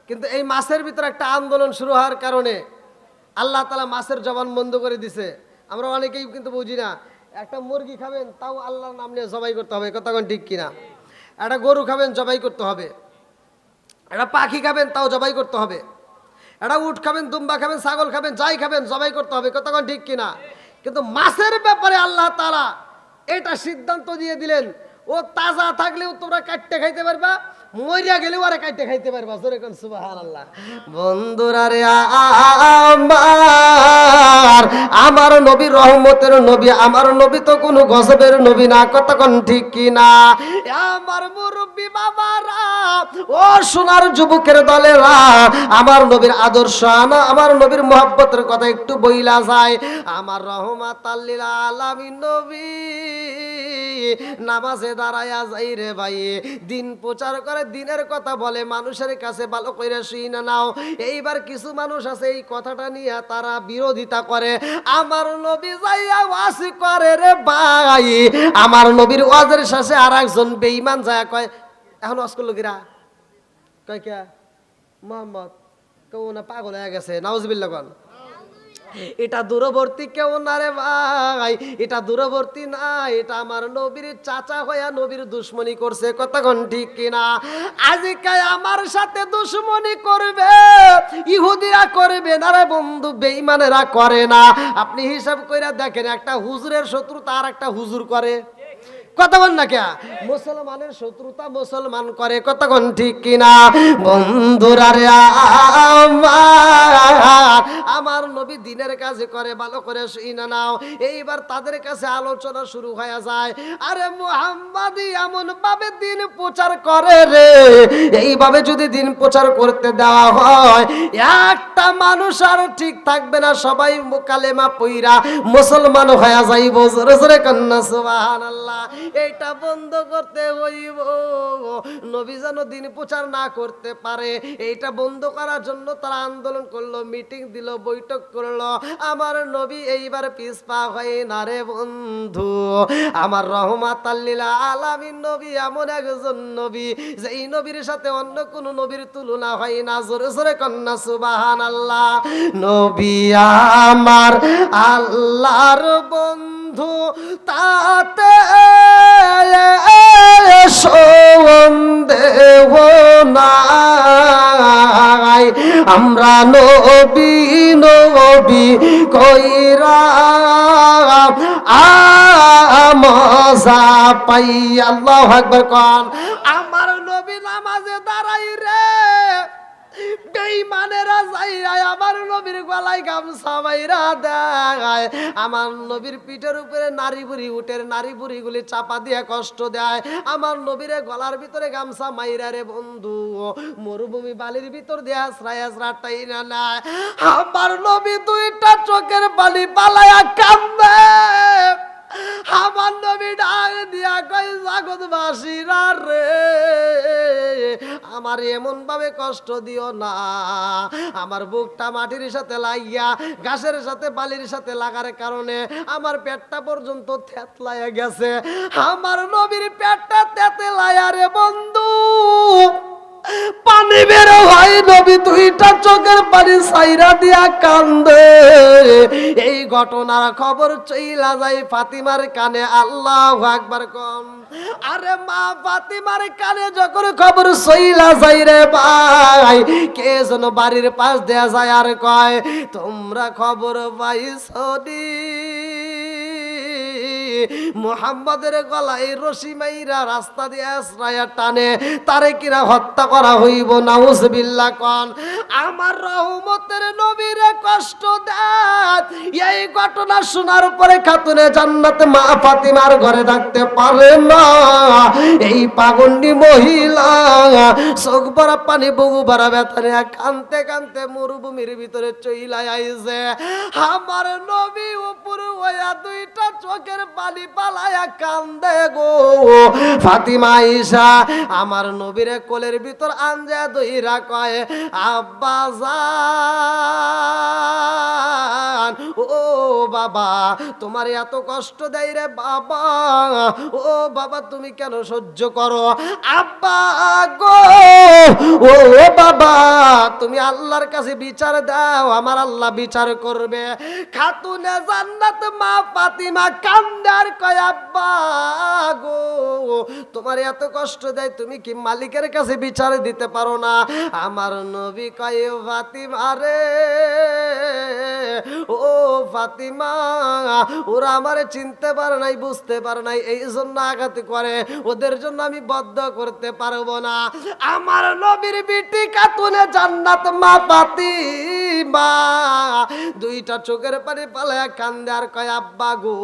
কিন্তু এই মাছের ভিতরে একটা আন্দোলন শুরু হওয়ার কারণে আল্লাহ তাআলা মাছের জবান বন্ধ করে দিছে। আমরা অনেকেই কিন্তু বুঝি না, একটা মুরগি খাবেন তাও আল্লাহর নাম নিয়ে জবাই করতে হবে, কতক্ষণ ঠিক কিনা? একটা গরু খাবেন জবাই করতে হবে, একটা পাখি খাবেন তাও জবাই করতে হবে, একটা উট খাবেন, দুম্বা খাবেন, ছাগল খাবেন, যাই খাবেন জবাই করতে হবে, কতক্ষণ ঠিক কিনা? কিন্তু মাছের ব্যাপারে আল্লাহ তাআলা এটা সিদ্ধান্ত দিয়ে দিলেন, ও তাজা থাকলেও তোমরা কাটতে খাইতে পারবা, মরিয়া গেলেও আরে কাটতে খাইতে পারবা। জোরে কোন সুবহানাল্লাহ। বন্ধুরা রে আমার নবী রহমতের নবী, আমার নবী তো কোনো গজবের নবী না, কতক্ষণ ঠিক কিনা? আমার মুরব্বী বাবারা, ও সোনার যুবকের দলেরা, আমার নবীর আদর্শ, আমার নবীর মহব্বতের কথা একটু বইলা যায়। আমার রহমাতাল লিল আলামিন নবী নামাজে দাঁড়ায়া যাই রে ভাই, দিন প্রচার করে, দিনের কথা বলে, মানুষের কাছে ভালো করে শুনে নাও। এইবার কিছু মানুষ আছে এই কথাটা নিয়ে তারা বিরোধিতা করে। আমার নবী যাইয়া ওয়াজ করে রে ভাই, আমার নবীর ওয়াজের শেষে আর একজন বেঈমান যায় কয়, এখন ওয়াজ করলো কিরা? কয় কে? মোহাম্মদ। কেউ না পাগল হয়ে গেছে, নাউজুবিল্লাহ কোন। এটা দূরবর্তী কেউ না রে ভাই, এটা দূরবর্তী না, এটা আমার নবীর চাচা হইয়া নবীর দুশ্মনী করছে, কতক্ষণ ঠিক কিনা? আজকাল আমার সাথে দুশ্মনী করবে, ইহুদিরা করবে না রে বন্ধু, বেঈমানেরা করে না। আপনি হিসাব কইরা দেখেন, একটা হুজুরের শত্রুতা আর একটা হুজুর করে, কতক্ষণ না কে? মুসলমানের শত্রুতা মুসলমান করে, কতক্ষণ ঠিক কিনা? বন্ধুরা রে আমার নবী দিনের কাজে করে, ভালো করে শুনে নাও। এইবার তাদের কাছে আলোচনা শুরু হয়ে যায়, আরে মুহাম্মাদি এমন ভাবে দিন প্রচার করে রে, এইভাবে যদি দিন প্রচার করতে দেওয়া হয়, একটা মানুষ আর ঠিক থাকবে না, সবাই কালেমা পইরা মুসলমান হয়ে যাইব। জোরে জোরে কন্যা সুবহানাল্লাহ। এইটা বন্ধ করতে হইব, নবী যেন দিন প্রচার না করতে পারে, এইটা বন্ধ করার জন্য তারা আন্দোলন করলো, মিটিং দিল, বৈঠক করলো। আমার নবী এইবার পিছপা হয় না রে বন্ধু। আমার রহমাতাল লিল আলামিন নবী এমন একজন নবী, যে এই নবীর সাথে অন্য কোন নবীর তুলনা হয় না। জোরে জোরে কন্যা সুবহানাল্লাহ। নবী আমার আল্লাহর বন্ধু, তাতে সন্দেহ নাই, আমরা নবী নবী কইরা মজা পাই। আল্লাহু আকবার কোন। আমার নবী নামাজে দাঁড়াই রে, বেঈমানেরা যাইরা আমার নবীর গলায় গামছা বাইরা দেয়, আমার নবীর পিঠের উপরে নারী বুড়ি, উটের নারী বুড়িগুলি চাপা দিয়ে কষ্ট দেয়। আমার নবীর গলার ভিতরে গামছা মাইরা রে বন্ধু মরুভূমি বালির ভিতর দিয়ে আশ্রয় আশ্রাটাই না নেয়। আমার নবী দুইটা চোখের পানি পালায়া কান্দে। আমার নবী ডাক দিয়া কই, জগৎবাসীরা রে, আমার এমন ভাবে কষ্ট দিও না, আমার বুকটা মাটির সাথে লাগিয়া, ঘাসের সাথে বালির সাথে লাগার কারণে আমার পেটটা পর্যন্ত থেতলায়া গেছে। আমার নবীর পেটটা থেতলায়া রে বন্ধু পানি বের হয়, নবী দুইটা চোখের পানি সাইরা দিয়া কান্দে। এই ঘটনার খবর চইলা যায় ফাতিমার কানে। আল্লাহু আকবার কম। আরে মা ফাতিমার কানে যখন খবর চইলা যায় রে ভাই, কে যেন বাড়ির পাশ দেয়া যায় আর কয়, তোমরা খবর পাইছো নি মুহাম্মাদের গলায় রশি মাইরা রাস্তা দিয়ে আশ্রয় টানে তারে কিনা হত্যা করা হইব। নাউজুবিল্লাহ কোন। আমার রহমতের নবীরে কষ্ট দেন। এই ঘটনা শোনার পরে খাতুনে জান্নাত মা ফাতিমার ঘরে থাকতে পারে না। এই পাগন্ডি মহিলা চোখ ভরা পানি, বুকু ভরা ব্যথা নিয়ে কানতে কানতে মরুভূমির ভিতরে চইলা আইছে। আমার নবী উপর হইয়া দুইটা চোখের পানি পালায়া কান্দে গো। ফাতিমা আয়েশা আমার নবীর কোলের ভিতর আনজা দইরা কয়, আব্বা জান ও বাবা তোমার এত কষ্ট দেয় রে বাবা, ও বাবা তুমি কেন সহ্য করো? আব্বা গো, ও বাবা তুমি আল্লাহর কাছে বিচার দাও, আমার আল্লাহ বিচার করবে। খাতুনে জান্নাত মা ফাতিমা কান্দার কয় আব্বা গো তোমার এত কষ্ট দেয়, তুমি কি মালিকের কাছে বিচার দিতে পারো না? আমার নবী কয় ফাতিমা রে, ও ফাতিমা ওরা আমারে চিনতে পারে নাই, বুঝতে পারে নাই, এই জন্য আঘাত করে, ওদের জন্য আমি বদ্ধ করতে পারবো না। আমার নবীর বিটি খাতুনে জান্নাত মা ফাতিমা দুইটা চোখের পানি পালায়া কান্দে আর কয় আব্বা গো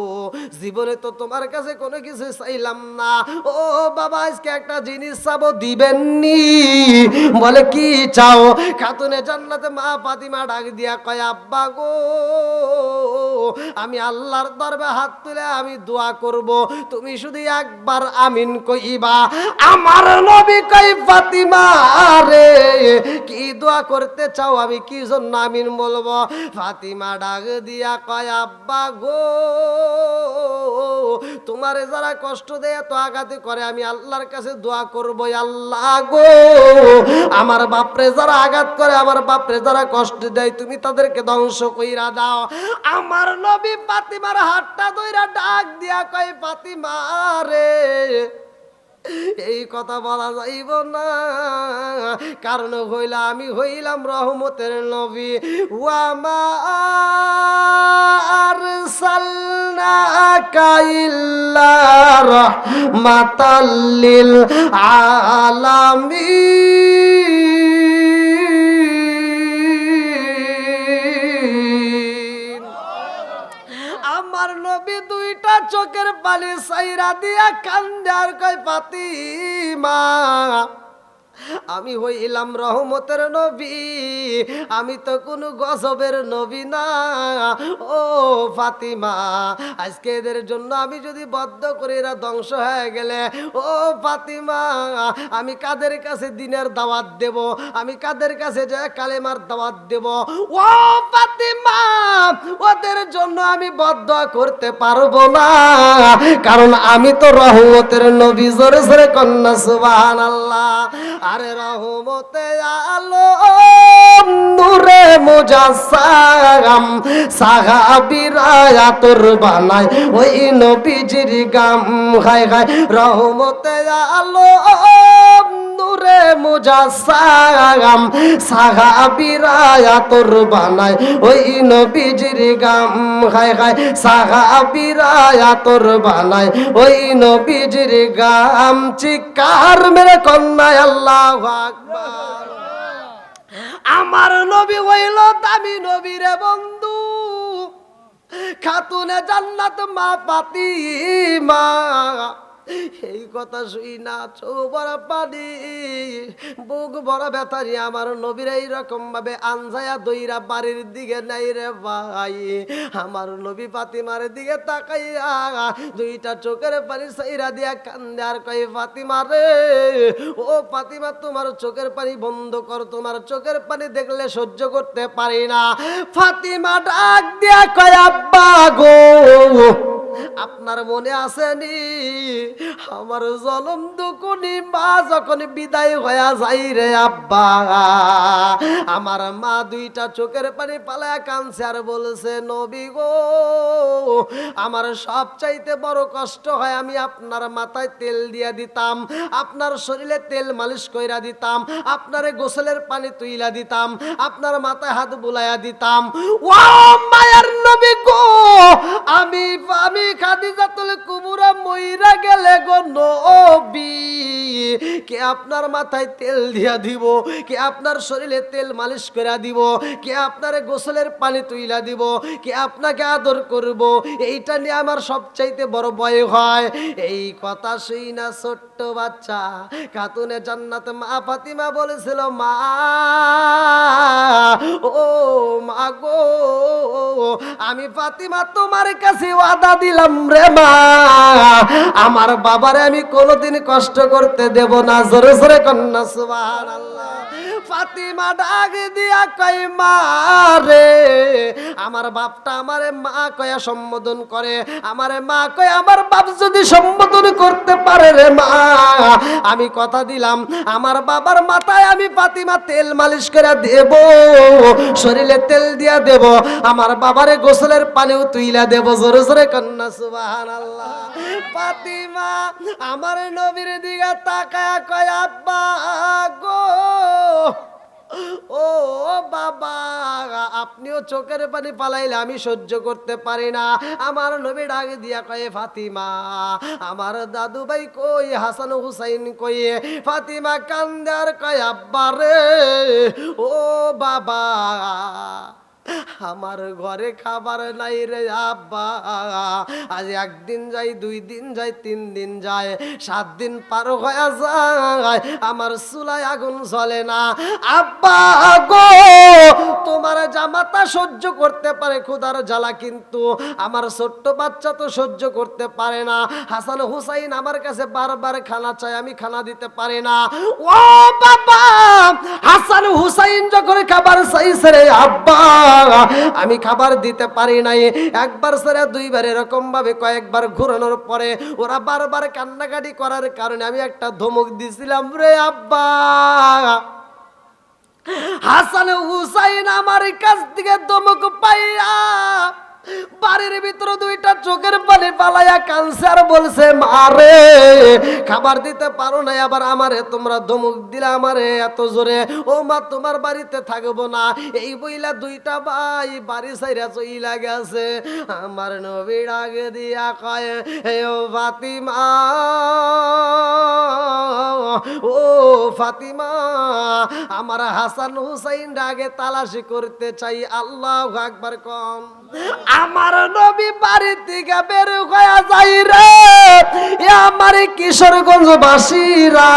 জীবনে তো তোমার কাছে কোনো কিছু চাইলাম না, ও বাবা আজকে একটা জিনিস চাবো দিবেননি? বলে কি চাও? খাতুনে জান্নাতে মা ফাতিমা ডাক দিয়া কয় আব্বা গো আমি আল্লাহর দরবারে হাত তুলে আমি দোয়া করব, তুমি শুধু একবার আমিন কইবা। আমার নবী কই ফাতিমা রে কি দোয়া করতে চাও, আমি কি জন্য আমিন বলবো? ফাতিমা ডাক দিয়া কয় আব্বা গো তোমারে যারা কষ্ট দেয় তো আঘাতে করে, আমি আল্লাহর কাছে দোয়া করব আল্লাহ গো আমার বাপরে যারা আঘাত করে, আমার বাপরে যারা কষ্ট দেয় তুমি তাদেরকে ধ্বংস কইরা দাও। আমার নবী ফাতিমার হাতটা ধইরা ডাক দিয়া কয় ফাতিমা রে এই কথা বলা যাইব না, কারণ হইলা আমি হইলাম রহমতের নবী। ওয়ামা আরসালনাকা ইল্লা রাহমাতাল লিল আলামিন। আমার নবী দুইটা চোখের পানি সাইরা দিয়া কান্দে আর কয় ফাতিমা আমি হইলাম রহমতের নবী, আমি তো কোনো গজবের নবী না। ও ফাতিমা আজকে এদের জন্য আমি যদি বদ্ধ করে এরা ধ্বংস হয়ে গেলে, ও ফাতিমা আমি কাদের কাছে দিনের দাওয়াত দেব, আমি কাদের কাছে যে কালেমার দাওয়াত দেব? ও ফাতিমা ওদের জন্য আমি বদ্ধ করতে পারবো না, কারণ আমি তো রহমতের নবী। জোরে জোরে কন্যা সুবহানাল্লাহ। আরে রহমতে আলম নূরে মুজাসসাম সাহাবীরা আতর বানায় ওই নবীজির গাম খায় খায়। রহমতে আলম নূরে মুজাসসাম সাহাবীরা আতর বানায় ওই নবীজির গাম খায় খায়। সাহাবীরা আতর বানায় ওই নবীজির গাম। চিৎকার মেরে কন্যায় আল্লাহু আকবার। আমার নবী হইল দামি নবী রে বন্ধু, খাতুনে জান্নাত মা ফাতিমা। এই কথা শুই না চোখ ভরা পানি, বুক ভরা ব্যথা নিয়ে আমার নবীর এইরকম ভাবে আনজায়া দইরা বাড়ির দিকে নাই রে ভাই। আমার নবী ফাতিমার দিকে তাকাইয়া দুইটা চোখের পানি সাইরা দিয়া কান্দে আর কই ফাতিমা রে, ও ফাতিমা তোমার চোখের পানি বন্ধ কর, তোমার চোখের পানি দেখলে সহ্য করতে পারি না। ফাতিমা ডাক দিয়া কয় আব্বা গো আপনার মনে আসেনি আমার জনম দুকুনি মা যখন বিদায় হয়ে যাই রে আব্বা, আমার মা দুইটা চোখের পানি পালায়া কাঁদছে আর বলছে নবী গো আমার সব চাইতে বড় কষ্ট হয় আমি আপনার মাথায় তেল দিয়া দিতাম, আপনার শরীরে তেল মালিশ কইরা দিতাম, আপনারে গোসলের পানি তুইলা দিতাম, আপনার মাথায় হাত বুলাইয়া দিতাম। ও মায়ের নবী গো আমি খাদিজাতুল কুবরা মইরা গেলে গো নবী কে আপনার মাথায় তেল দিয়া দিব, কে আপনার শরীরে তেল মালিশ কইরা দিব, কে আপনারে গোসলের পানি তুইলা দিব, কে আপনাকে আদর করব, এইটা নিয়ে আমার সবচাইতে বড় ভয় হয়। এই কথা শুই না ছোট্ট বাচ্চা খাতুনে জান্নাত মা ফাতিমা বলেছিল মা ও মা গো আমি ফাতিমা তোমার কাছে ওয়াদা দিলাম রে মা আমার বাবারে আমি কোনোদিন কষ্ট করতে দেব না। জোরে জোরে কন্যা সুবহানাল্লাহ। ফাতিমা ডাক দিয়া কয় মা রে, আমার বাপটা আমারে মা কয়া সম্বোধন করে, আমারে মা কয় আমার বাপ যদি সম্বোধন করতে পারে রে মা, আমি কথা দিলাম আমার বাবার মাথায় আমি ফাতিমা তেল মালিশ করে দেব, শরীরে তেল দিয়া দেব, আমার বাবারে গোসলের পানিও তুইলা দেব। জোরে জোরে কন্যা সুবহানাল্লাহ। ফাতিমা আমার নবীর দিকে তাকায়া কয় আব্বা গো, ও বাবা, আপনিও চোখের পানি পালাইলে আমি সহ্য করতে পারি না। আমার নবী ডাক দিয়া কয়ে ফাতিমা আমার দাদু ভাই কই, হাসান হুসাইন কই? ফাতিমা কান্দার কয় আব্বা রে, ও বাবা আমার ঘরে খাবার নাই রে আব্বা, আজ একদিন যাই, 2 দিন যাই, 3 দিন যায়, 7 দিন পার হয়ে যায়, আমার চুলায় আগুন জ্বলে না। আব্বা গো, তোমার জামাতা সহ্য করতে পারে ক্ষুধার জ্বালা, কিন্তু আমার ছোট্ট বাচ্চা তো সহ্য করতে পারে না। হাসান হুসাইন আমার কাছে বারবার খানা চায়, আমি খানা দিতে পারি না। ও বাবা, হাসান হুসাইন যখন খাবার চাইছে রে আব্বা, আমি খাবার দিতে পারি নাই। একবার সেরা 2 বার এরকম ভাবে কয়েকবার ঘুরানোর পরে ওরা বারবার কান্নাকাটি করার কারণে আমি একটা ধমক দিছিলাম রে আব্বা। হাসান হুসাইন আমার কাছ থেকে ধমক পাইয়া বাড়ির ভিতরে 2টা চোখের পানি পালাইয়া কানসার বলছে মারে খাবার দিতে পারো না, আবার আমারে তোমরা ধমক দিলা আমারে এত জোরে। ও মা তোমার বাড়িতে থাকবো না, এই বইলা 2টা ভাই বাড়ি ছাইরা চইলা গেছে। আমার নবী ডাক দিয়া কয় হে ও ফাতিমা, ও ফাতিমা, আমার হাসান হুসাইন আগে তালাশি করতে চাই। আল্লাহু আকবার কম। আমার নবী বাড়ি থেকে বের হয়ে যাই রে, আমার কিশোরগঞ্জ বাসীরা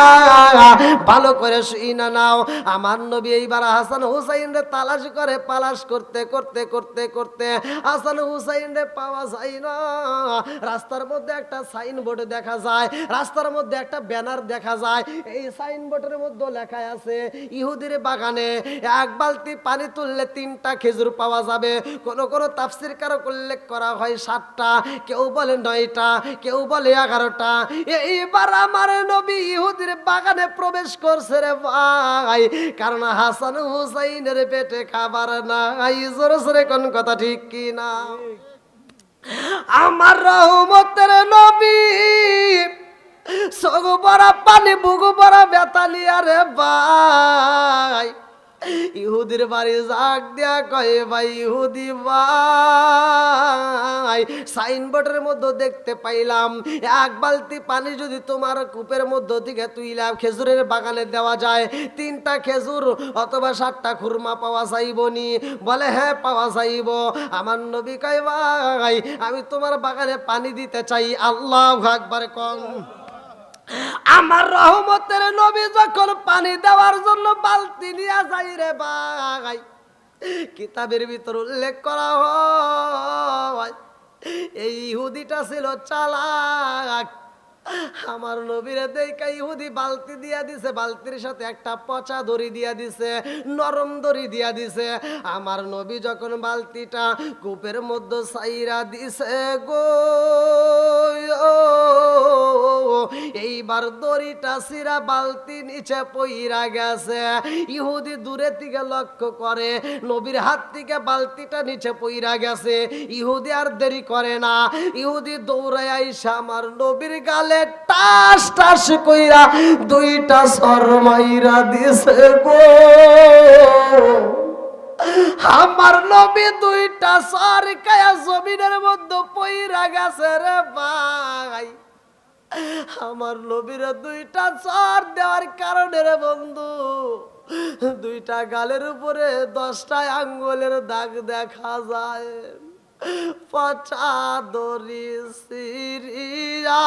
ভালো করে শুইনা নাও। আমার নবী এইবার হাসান হুসাইন রে তালাশ করে, পালাশ করতে করতে করতে করতে হাসান হুসাইন রে পাওয়া যায় না। রাস্তার মধ্যে একটা সাইনবোর্ড দেখা যায়, রাস্তার মধ্যে একটা ব্যানার দেখা যায়, এই সাইনবোর্ডের মধ্যে লেখা আছে ইহুদির বাগানে 1 বালতি পানি তুললে 3টা খেজুর পাওয়া যাবে। কোন কোন তাফসীর কারক উল্লেখ করা হয় 7টা, কেউ বলে 9টা, কেউ বলে 11টা। এইবার আমার নবী ইহুদির বাগানে প্রবেশ করছে রে ভাই, কারণ হাসান হুসাইনের পেটে খাবার নাই। জোরে জোরে কোন কথা ঠিক কি না? আমার রহমতের নবী চোখ ভরা পানি, বুক ভরা ব্যথা লিয়া রে ভাই ইহুদির বাড়ি জাগ দিয়া কয় ভাই ইহুদি ভাই, সাইনবোর্ডের মধ্যে দেখতে পাইলাম 1 বালতি পানি যদি তোমার কূপের মধ্যে থেকে তুইলা খেজুরের বাগানে দেওয়া যায়, 3টা খেজুর অথবা 7টা খুরমা পাওয়া যাইবনি? বলে হ্যাঁ পাওয়া যাইব। আমার নবী কয় ভাই আমি তোমার বাগানে পানি দিতে চাই। আল্লাহু আকবার কম। আমার রহমতের নবী যখন পানি দেওয়ার জন্য বালতি নিয়ে যাই রে ভাই, কিতাবের ভিতর উল্লেখ করা হয় এই ইহুদিটা ছিল চালাক। আমার নবীরে দেখা ইহুদি বালতি দিয়া দিছে, বালতির সাথে একটা পচা দড়ি দিয়া দিছে, নরম দড়ি দিয়া দিছে। আমার নবী যখন বালতিটা কূপের মধ্যে ছাইরা দিছে গো, এইবার দড়িটা ছিঁড়া বালতি নিচে পইরা গেছে। ইহুদি দূরে থেকে লক্ষ্য করে নবীর হাত থেকে বালতিটা নিচে পইরা গেছে। ইহুদি আর দেরি করে না, ইহুদি দৌড়ায় আইসা আমার নবীর গালে টাস টাস কইরা 2টা সর মাইরা দিছে গো। আমার নবী 2টা সর কায়া জমিনের মধ্যে পইরা গেছে রে ভাই। আমার নবীর 2টা সর দেওয়ার কারণে রে বন্ধু 2টা গালের উপরে 10টা আঙ্গুলের দাগ দেখা যায়। পচা দড়ি সিরিয়া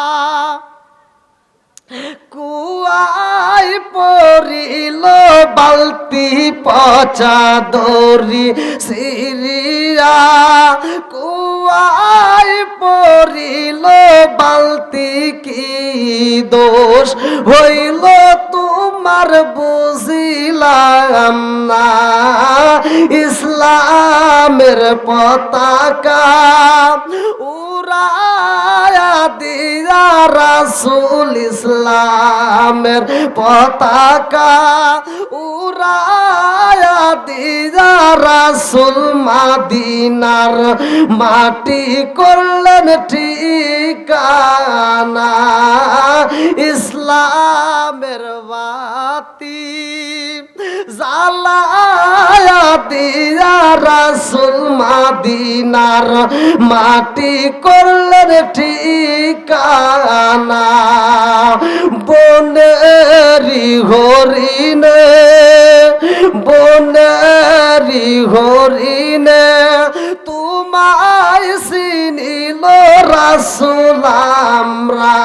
কুয়াই পড়িল বালতি, পচা দড়ি সিরিয়া কুয়া কুয়ায় পড়িল বালতি কি দোষ হইল তোমার বুঝিলাম না ইসলামের পতাকা উড়ায়া দিয়া রাসূল ইসলামের পতাকা উড়ায়া দিয়া রাসূল মদিনার মাটি করলেন ঠিকানা ইসলামের বাতি জ্বালায়া দিয়া রাসূল মদিনার মাটি করলেন ঠিকানা বনেরি হরিণে বনেরি হরিণে তোমায় চিনিল রাসূল আমরা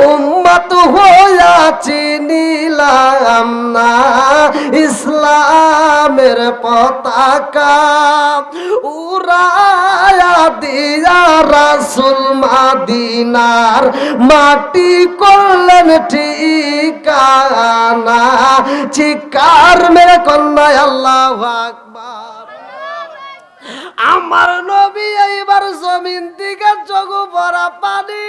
উম্মত হইয়া চিনিলাম না ইসলামের পতাকা উড়ায়া দিয়া রাসূল মদিনার মাটি করলেন ঠিকানা চিৎকার মেরে কন্যা আল্লাহু আকবার আমার নবী এইবার জমিন থেকে চোখ ভরা পানি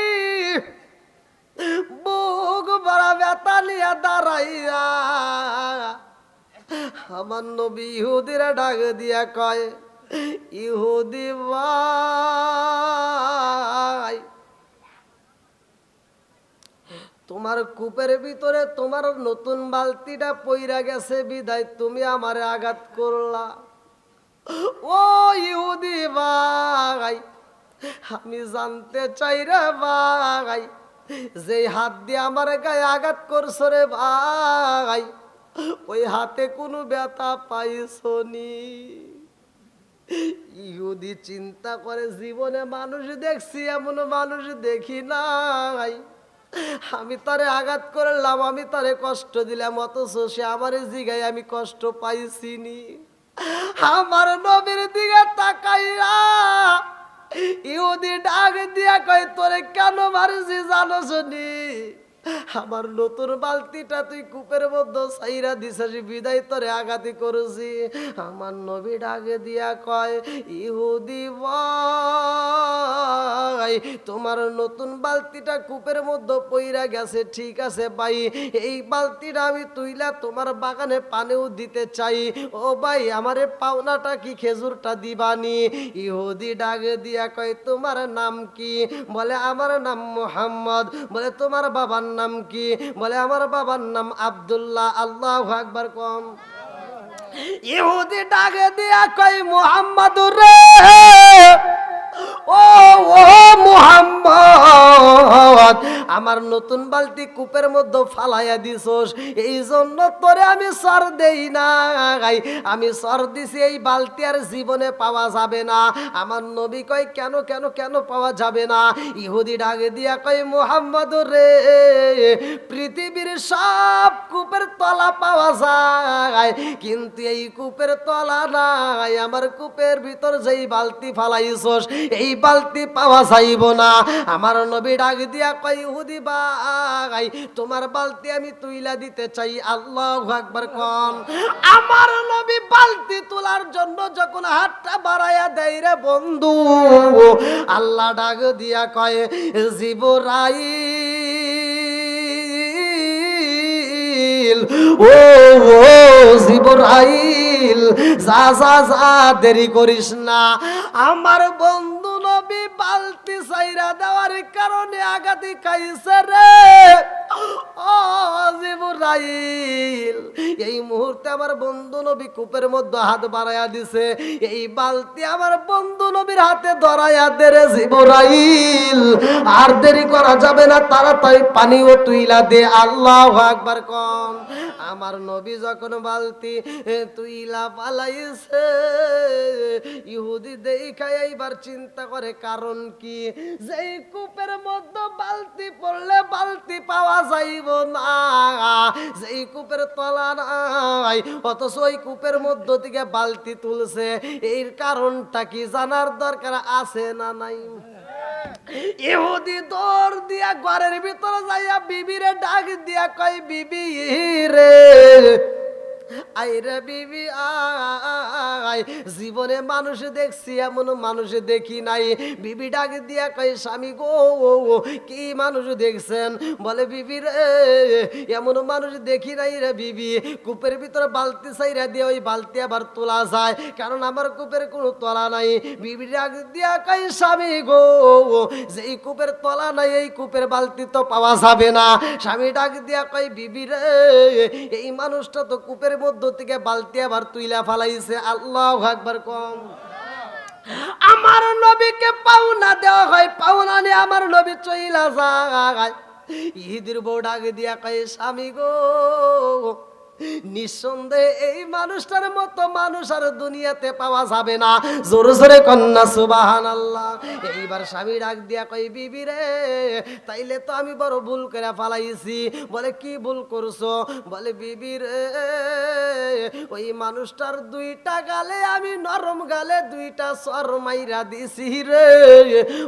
বুক ভরা ব্যথা নিয়ে দাঁড়াইয়া আমার নবী ইহুদিরা ডাক দিয়া কয় ইহুদি ভাই তোমার কূপের ভিতরে তোমার নতুন বালতিটা পইরা গেছে বিদায় তুমি আমারে আঘাত করলা ও ইহুদি ভাই আমি জানতে চাই রে ভাই যে হাত দিয়ে আমার গায়ে আঘাত করছো রে ভাই ওই হাতে কোনো ব্যথা পাইছনি ইহুদি চিন্তা করে জীবনে মানুষ দেখছি এমন মানুষ দেখি নাই আমি তারে আঘাত করলাম আমি তারে কষ্ট দিলাম অথচ সে আমার জিগায় আমি কষ্ট পাইছিনি আমার নবীর দিকে তাকাইয়া ইহুদি ডাক দিয়া কয় তোরে কেন মারছি জানো শুনি আমার নতুন বালতিটা তুই কূপের মধ্যে ছাইরা দিছিস বিদায় তোরে আঘাতি করেছি আমার নবী ডাকে দিয়া কয় ইহুদি ভাই তোমার নতুন বালতিটা কূপের মধ্যে পইরা গেছে ঠিক আছে ভাই এই বালতিটা আমি তুইলা তোমার বাগানে পানিও দিতে চাই ও ভাই আমারে পাওনাটা কি খেজুরটা দিবানি ইহুদি ডাকে দিয়া কয় তোমার নাম কি বলে আমার নাম মুহাম্মদ বলে তোমার বাবার নাম কি বলে আমার বাবার নাম আব্দুল্লাহ আল্লাহু আকবার কম ইহুদি ডাকে দিয়া কয় মুহাম্মাদুর রে ও মুহাম্মদ আমার নতুন বালতি কূপের মধ্যে ফালাইয়া দিছস এই জন্য তোরে আমি সর দেই নাই আমি সর দিছি এই বালতি আর জীবনে পাওয়া যাবে না আমার নবী কয় কেন কেন কেন পাওয়া যাবে না ইহুদি ডাকে দিয়া কয় মুহাম্মদ রে পৃথিবীর সব কূপের তলা পাওয়া যায় কিন্তু এই কূপের তলা নাই আমার কূপের ভিতর যেই বালতি ফালাইছস এই বালতি পাওয়া যাইব না আমার নবী ডাক দিয়া কয় ইহুদি ভাই তোমার বালতি আমি তুইলা দিতে চাই আল্লাহু আকবার কোন আমার নবী বালতি তোলার জন্য যখন হাতটা বাড়ায়া দেয় রে বন্ধু আল্লাহ ডাক দিয়া কয় জিবরাইল ও জিবরাইল যা যা যা দেরি করিস না আমার বন্ধু নবী বালতি ছাইরা দেওয়ার কারণে আঘাতি খাইছে রে ও জিবরাইল এই মুহূর্তে আমার বন্ধু নবী কূপের মধ্যে হাত বাড়াইয়া দিছে এই বালতি আমার বন্ধু নবীর হাতে ধরাইয়া দে রে জিবরাইল আর দেরি করা যাবে না তাড়াতাড়ি পানিও তুইলা দে আল্লাহু আকবার কোন আমার নবী যখন বালতি তুইলা পালাইছে ইহুদি দেখা এইবার চিন্তা করে কারণ কি? যেই কূপের মধ্যে বালতি পড়লে বালতি পাওয়া যাইব না, যেই কূপের তলা নাই অথচ ওই কূপের মধ্য থেকে বালতি তুলছে, এর কারণটা কি জানার দরকার আছে না নাই? ইহুদি দৌড় দিয়া ঘরের ভিতরে যাইয়া বিবিরে ডাক দিয়া কয়, বিবি রে, আইরে বিবি আয়, জীবনে মানুষ দেখছি এমন মানুষ দেখি নাই। বিবি ডাক দিয়া কয়, স্বামী গো, কি মানুষ দেখছেন? বলে, বিবি রে, এমন মানুষ দেখি নাই রে বিবি। কূপের ভিতরে বালতি চাইরা দিয়ে ওই বালতি আবার তোলা যায়, কারণ আমার কূপের কোনো তলা নাই। বিবি ডাক দিয়া কয়, স্বামী গো, যে এই কূপের তলা নাই এই কূপের বালতি তো পাওয়া যাবে না। স্বামী ডাক দিয়া কয়, বিবি রে, এই মানুষটা তো কূপের মধ্য থেকে বালতি আবার তুইলা ফালাইছে। আল্লাহু আকবার কম। আমার নবীকে পাওনা দেওয়া হয়, পাওনা নিয়ে আমার নবী চইলা যায়। ইহুদির বউ ডাক দিয়া কয়, স্বামী গো, নিঃসন্দেহে এই মানুষটার মতো মানুষ আর দুনিয়াতে পাওয়া যাবে না। জোরে জোরে কন্যা সুবহানাল্লাহ। এইবার স্বামী ডাক দিয়া কই, বিবি রে, তাইলে তো আমি বড় ভুল করে ফালাইছি। বলে, কি ভুল করছো? বলে, বিবি রে, ওই মানুষটার দুইটা গালে আমি নরম গালে দুইটা সর মাইরা দিছি রে।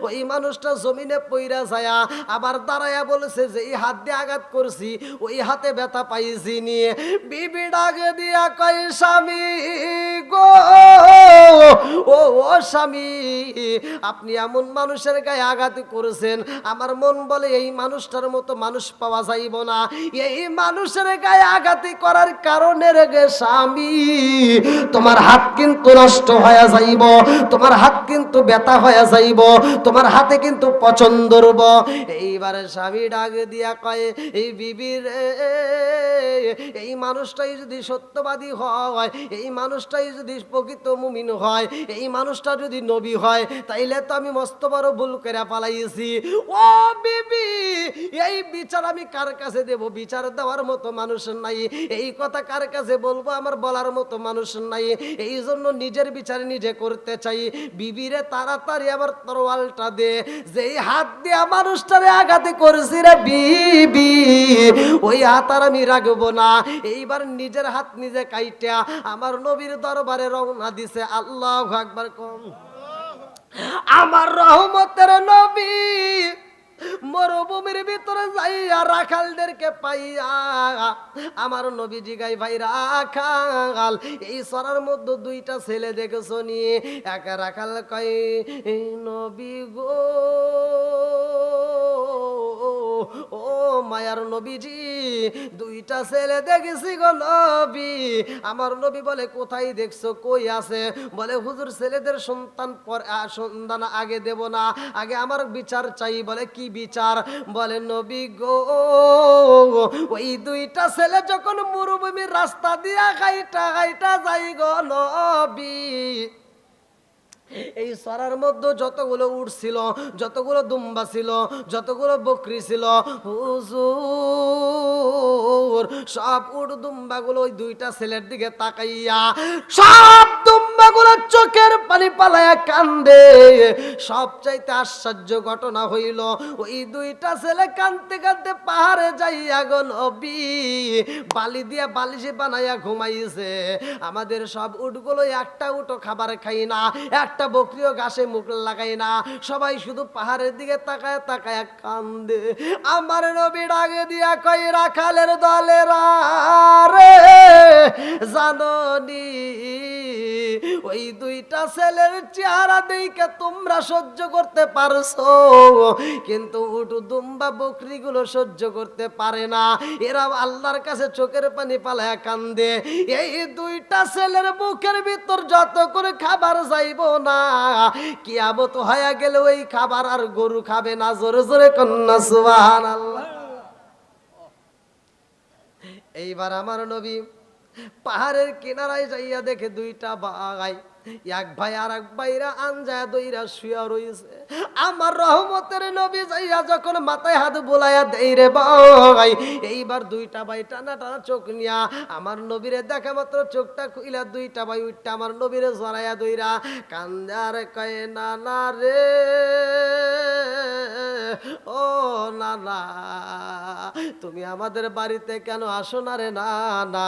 ওই মানুষটা জমিনে পইরা যায় আবার দাঁড়ায়া বলেছে যে এই হাত দিয়ে আঘাত করছি, ওই হাতে ব্যথা পাইছি নিয়ে। বিবি ডাক দিয়া কয়, স্বামী গো, ও স্বামী, আপনি এমন মানুষের গায়ে আঘাত করেছেন, আমার মন বলে এই মানুষটার মতো মানুষ পাওয়া যাইব না। এই মানুষের গায়ে আঘাত করার কারণে রে স্বামী, তোমার হাত কিন্তু নষ্ট হয়ে যাইব, তোমার হাত কিন্তু ব্যথা হয়ে যাইব, তোমার হাতে কিন্তু পছন্দ রব। এইবারে স্বামী ডাক দিয়া কয়, এই বিবির এই মানুষটাই যদি সত্যবাদী হয়, এই মানুষটাই যদি প্রকৃত মুমিন হয়, এই মানুষটা যদি নবী হয়, তাইলে তো আমি মস্ত বড় ভুল করে পালাইছি। ও বিবি, এই বিচার আমি কার কাছে দেব? বিচার দেওয়ার মতো মানুষ নাই। এই কথা কার কাছে বলবো? আমার বলার মতো মানুষ নাই। এই জন্য নিজের বিচার নিজে করতে চাই। বিবিরে তাড়াতাড়ি আবার তরোয়ালটা দে, যেই হাত দিয়ে মানুষটারে আঘাতে করেছি রে বিবি, ওই হাত আর আমি রাখবো না। এইবার নিজের হাত নিজে কাইটা আমার নবীর দরবারে রওনা দিছে। আল্লাহু আকবার কম। আমার রহমতের নবী মরুভূমির ভিতরে যাইয়া রাখালদেরকে পাইয়া আমার নবী জিগাই, ভাই রাখাল, এই সরার মধ্যে দুইটা ছেলে দেখেছো নি? এক রাখাল কয়, নবী গো, ও মায়ার নবীজি, দুইটা ছেলে দেখেছি গো নবী। আমার নবী বলে, কোথায় দেখছো? কই আছে? বলে, হুজুর, ছেলেদের সন্তান আগে দেব না, আগে আমার বিচার চাই। বলে, কি বিচার? বলে, নবী গো, ওই দুইটা ছেলে যখন মরুভূমির রাস্তা দিয়া হাইটা হাইটা যাই গো নবী, এই সরার মধ্যে যতগুলো উট ছিল, যতগুলো দুম্বা ছিল, যতগুলো বকরি ছিল, হুজুর, সব উট দুম্বাগুলো ওই দুইটা ছেলের দিকে তাকাইয়া সব দুম্বাগুলো চোখের পানি পালায়া কান্দে। সবচাইতে আশ্চর্য ঘটনা হইল, ওই দুইটা ছেলে কান্দতে কান্দতে পাহাড়ে যাইয়া গো নবী বালি দিয়া বালিশে বানাইয়া ঘুমাইছে। আমাদের সব উটগুলো একটা উটও খাবার খাই না, একটা বকরিও ঘাসে মুখ লাগাই না, সবাই শুধু পাহাড়ের দিকে তাকায় তাকায় কান্দে। আমার নবী ডাকে দিয়া কই, রাখালের দলেরা রে, জাননি ওই দুইটা ছেলের চেহারা দেখে তোমরা সহ্য করতে পারছো, কিন্তু উট দুম্বা বকরিগুলো সহ্য করতে পারে না। এরা আল্লাহর কাছে চোখের পানি পালায়া কান্দে। এই দুইটা ছেলের বুকের ভিতর যত করে খাবার যাইব না, কিয়ামত হয়ে গেলে ওই খাবার আর গরু খাবে না। জোরে জোরে কন্যা সুবহানাল্লাহ। এইবার আমার নবী পাহাড়ের কিনারায় যাইয়া দেখে দুইটা ভাই, এক ভাই আর এক ভাইরা আনজায়া দইরা শুয়া রইছে। আমার রহমতের নবী যাইয়া যখন মাথায় হাত বুলাইয়া দেই রে ভাই, এইবার দুইটা ভাই টানা টানা চোখ নিয়া আমার নবীরে দেখা মাত্র চোখটা খুইলা দুইটা ভাই উঠটা আমার নবীরে জড়াইয়া দইরা কান্দার কয় নানা রে, ও নানা তুমি আমাদের বাড়িতে কেন আসো না রে নানা,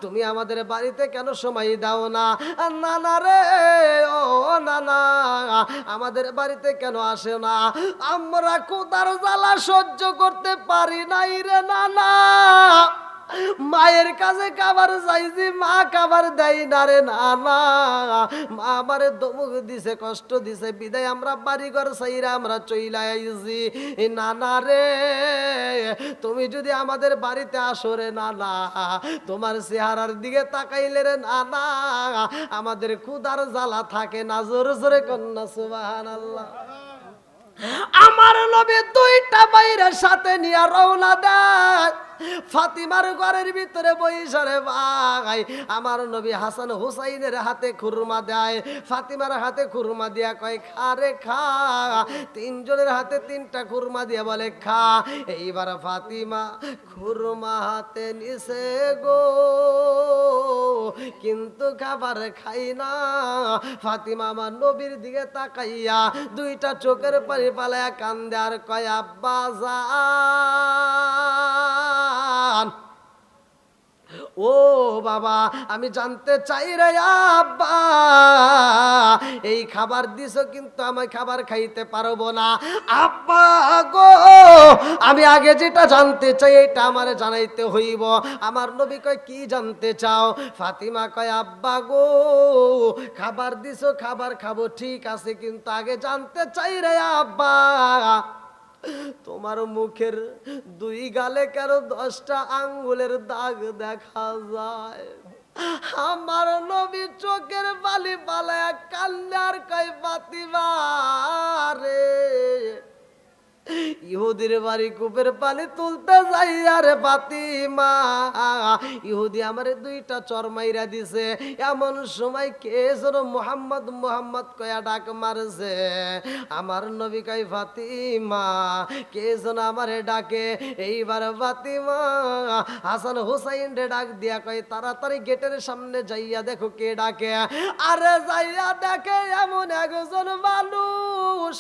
তুমি আমাদের বাড়িতে কেন সময় দাও না নানা রে, ও নানা আমাদের বাড়িতে কেন আসে না, আমরা ক্ষুধার জ্বালা সহ্য করতে পারি নাই রে নানা, মায়ের কাছে খাবার চাইছি মা খাবার দেয় না রে নানা, মা আমারে ধমক দিছে কষ্ট দিছে বিদায় আমরা বাড়িঘর চাইরা আমরা চইলা আইছি নানা রে, তুমি যদি আমাদের বাড়িতে আসো রে নানা, তোমার চেহারার দিকে তাকাইলে রে নানা আমাদের ক্ষুধার জ্বালা থাকে না, জোরে জোরে কন্যা সুবহানাল্লাহ। আমার নবী দুইটা বাইরের সাথে নিয়ে রওনা দেয় ফাতিমার ঘরের ভিতরে বইসারে ভাই, আমার নবী হাসান হুসাইনের হাতে খুরমা দেয়, ফাতিমার হাতে খুরমা দিয়া কয় খা রে খা, তিনজনের হাতে তিনটা খুরমা দিয়া বলে খা। এইবার ফাতিমা খুরমা হাতে নিছে গো, কিন্তু খাবার খাই না। ফাতিমা আমার নবীর দিকে তাকাইয়া দুইটা চোখের পানি পালায়া কান্দে আর কয় আব্বা জান, ও বাবা আমি জানতে চাই রে আব্বা, এই খাবার দিছো কিন্তু আমি খাবার খাইতে পারবো না আব্বা গো, আমি আগে যেটা জানতে চাই এটা আমারে জানাইতে হইব। আমার নবী কয় কি জানতে চাও? ফাতিমা কয় আব্বা গো খাবার দিছো খাবার খাবো ঠিক আছে, কিন্তু আগে জানতে চাই রে আব্বা তোমার মুখের দুই গালে কেন 10টা আঙ্গুলের দাগ দেখা যায়? আমার নবী চোখের বালি পালায়া কান্নার কয় ফাতিমা রে, ইহুদির বাড়ি কূপের পানি তুলতে যাই আরে ফাতিমা, ইহুদি আমারে দুইটা চর মাইরা দিছে, এমন সময় কে যেন মুহাম্মদ মুহাম্মদ কয়া ডাক মারছে। আমার নবী কয় ফাতিমা কে যেন আমারে ডাকে। এইবার ফাতিমা হাসান হুসাইন রে ডাক দিয়া কয় তাড়াতাড়ি গেটের সামনে যাইয়া দেখো কে ডাকে। আরে যাইয়া দেখে এমন একজন মানুষ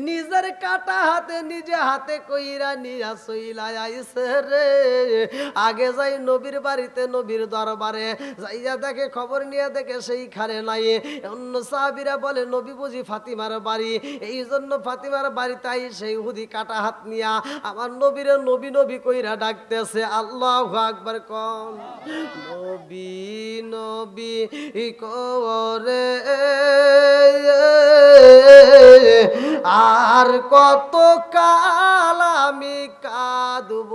নিজের কাটা হাতে নিজে হাতে কইরা নিয়া সইলা আইছে রে। আগে যাই নবীর বাড়িতে নবীর দরবারে যাইয়া দেখে খবর নিয়ে দেখে সেইখানে নাই। অন্য সাহাবীরা বলে নবী বুঝি ফাতিমার বাড়ি, এই জন্য ফাতিমার বাড়িতে আই সেই ইহুদি কাটা হাত নিয়া আমার নবীরে নবী নবী কইরা ডাকতেছে। আল্লাহু আকবার কম নবী নবী করে আর কত কাল আমি কাঁদব,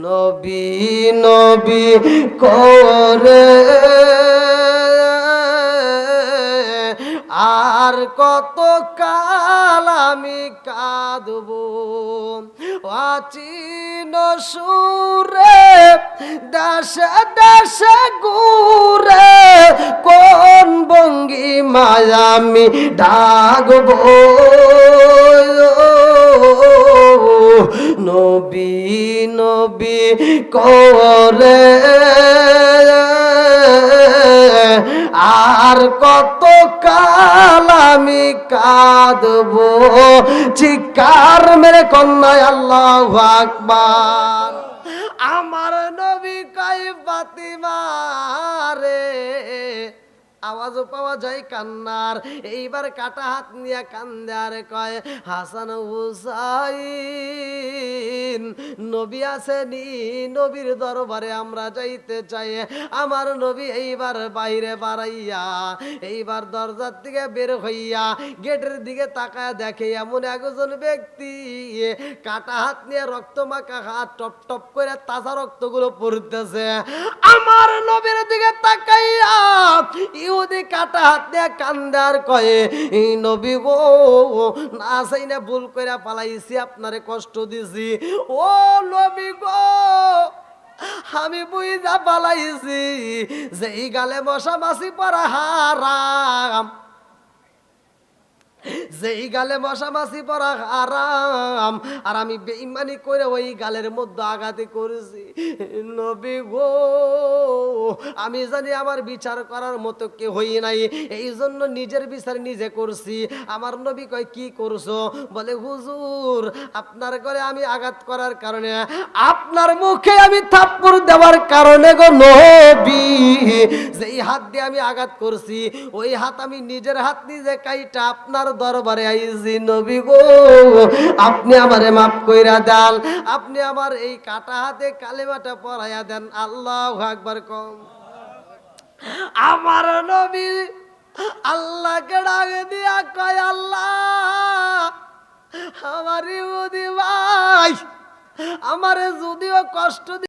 নবী নবী করে আর কত কাল আমি কাঁদব। অচিন সুরে দেশে দেশে ঘুরে কোন ভঙ্গিমায় আমি ডাকব, নবী নবী করে আর কত কাল আমি কাঁদব। চিৎকার মেরে কন্যায় আল্লাহু আকবার। আমার নবী কয় ফাতিমা রে, আওয়াজও পাওয়া যায় কান্নার। এইবার কাটা হাত নিয়ে কান্দে আর কয় হাসান হুসাইন নবী আসেনি, নবীর দরবারে আমরা যাইতে চাই। আমার নবী এইবার বাইরে বাড়াইয়া এইবার দরজার দিকে বের হইয়া গেটের দিকে তাকায় দেখে এমন একজন ব্যক্তি কাটা হাত নিয়ে রক্ত মাখা হাত টপ টপ করে তাজা রক্তগুলো পড়তেছে। আমার নবীর দিকে তাকাইয়া ইহুদি কাটা হাত দিয়ে কান্দার কয়ে এই নবী গো না চাই না ভুল কইরা পালাইছি, আপনারে কষ্ট দিছি। ও নবী গো আমি বুঝা পালাইছি যে এই গালে মশা মাছি পরা হারাম, যেই গালে মশা মাছি পরা হারাম, আর আমি বেঈমানি করে ওই গালের মধ্যে আঘাতে করেছি। নবী গো আমি জানি আমার বিচার করার মতো কেউ হই নাই, এই জন্য নিজের বিচার নিজে করছি। আমার নবী কয় কি করছো? বলে হুজুর আপনার ঘরে আমি আঘাত করার কারণে, আপনার মুখে আমি থাপ্পড় দেওয়ার কারণে গো নবী যেই হাত দিয়ে আমি আঘাত করছি ওই হাত আমি নিজের হাত নিজে কাইটা আপনার দরবারে আইছি। নবী গো আপনি আমারে মাফ কইরা দেন, আপনি আমার এই কাটা হাতে কালেমাটা পড়াইয়া দেন। আল্লাহু আকবার কম। আমার নবী আল্লাহকে ডাক দিয়া কয় আল্লাহ আমার ইহুদি ভাই আমারে যদিও কষ্ট